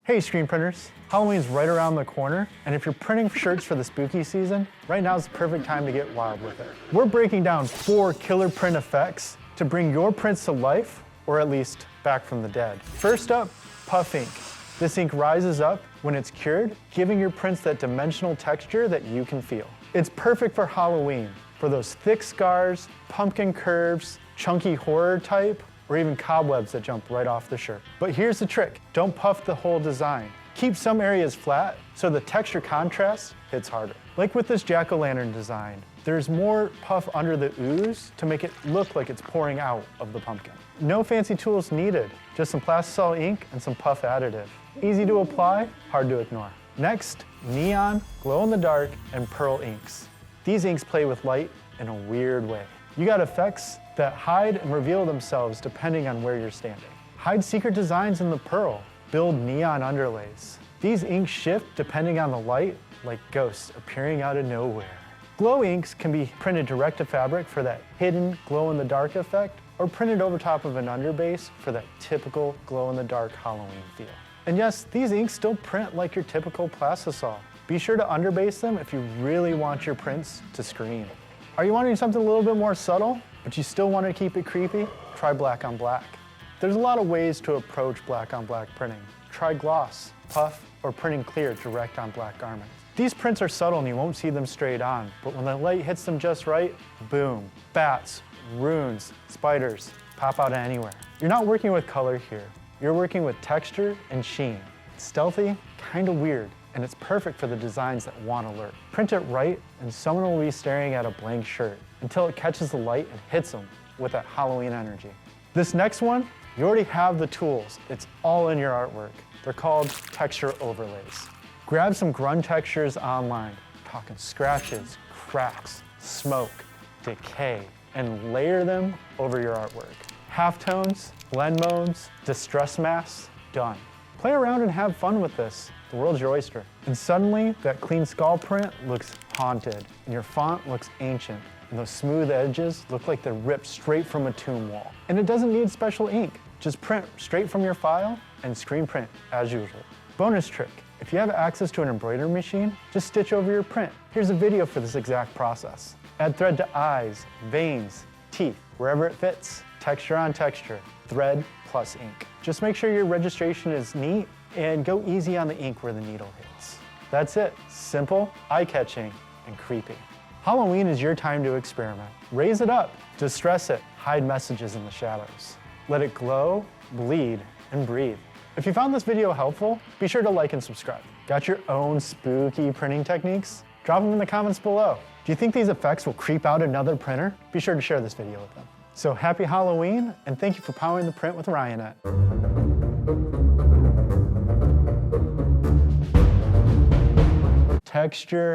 Hey screen printers, Halloween's right around the corner, and if you're printing shirts for the spooky season, right now is the perfect time to get wild with it. We're breaking down 4 killer print effects to bring your prints to life, or at least back from the dead. First up, puff ink. This ink rises up when it's cured, giving your prints that dimensional texture that you can feel. It's perfect for Halloween, for those thick scars, pumpkin curves, chunky horror type, or even cobwebs that jump right off the shirt. But here's the trick, don't puff the whole design. Keep some areas flat so the texture contrast hits harder. Like with this jack-o'-lantern design, there's more puff under the ooze to make it look like it's pouring out of the pumpkin. No fancy tools needed, just some plastisol ink and some puff additive. Easy to apply, hard to ignore. Next, neon, glow-in-the-dark, and pearl inks. These inks play with light in a weird way. You got effects that hide and reveal themselves depending on where you're standing. Hide secret designs in the pearl, build neon underlays. These inks shift depending on the light, like ghosts appearing out of nowhere. Glow inks can be printed direct to fabric for that hidden glow-in-the-dark effect, or printed over top of an underbase for that typical glow-in-the-dark Halloween feel. And yes, these inks still print like your typical plastisol. Be sure to underbase them if you really want your prints to scream. Are you wanting something a little bit more subtle, but you still want to keep it creepy? Try black on black. There's a lot of ways to approach black on black printing. Try gloss, puff, or printing clear direct on black garments. These prints are subtle and you won't see them straight on, but when the light hits them just right, boom. Bats, runes, spiders, pop out of anywhere. You're not working with color here. You're working with texture and sheen. It's stealthy, kind of weird, and it's perfect for the designs that want to lurk. Print it right, and someone will be staring at a blank shirt until it catches the light and hits them with that Halloween energy. This next one, you already have the tools. It's all in your artwork. They're called texture overlays. Grab some grunge textures online, talking scratches, cracks, smoke, decay, and layer them over your artwork. Halftones, blend modes, distress masks, done. Play around and have fun with this. The world's your oyster. And suddenly, that clean skull print looks haunted, and your font looks ancient, and those smooth edges look like they're ripped straight from a tomb wall. And it doesn't need special ink. Just print straight from your file and screen print as usual. Bonus trick, if you have access to an embroidery machine, just stitch over your print. Here's a video for this exact process. Add thread to eyes, veins, teeth, wherever it fits. Texture on texture, thread plus ink. Just make sure your registration is neat and go easy on the ink where the needle hits. That's it, simple, eye-catching, and creepy. Halloween is your time to experiment. Raise it up, distress it, hide messages in the shadows. Let it glow, bleed, and breathe. If you found this video helpful, be sure to like and subscribe. Got your own spooky printing techniques? Drop them in the comments below. Do you think these effects will creep out another printer? Be sure to share this video with them. So happy Halloween, and thank you for powering the print with Ryonet. Texture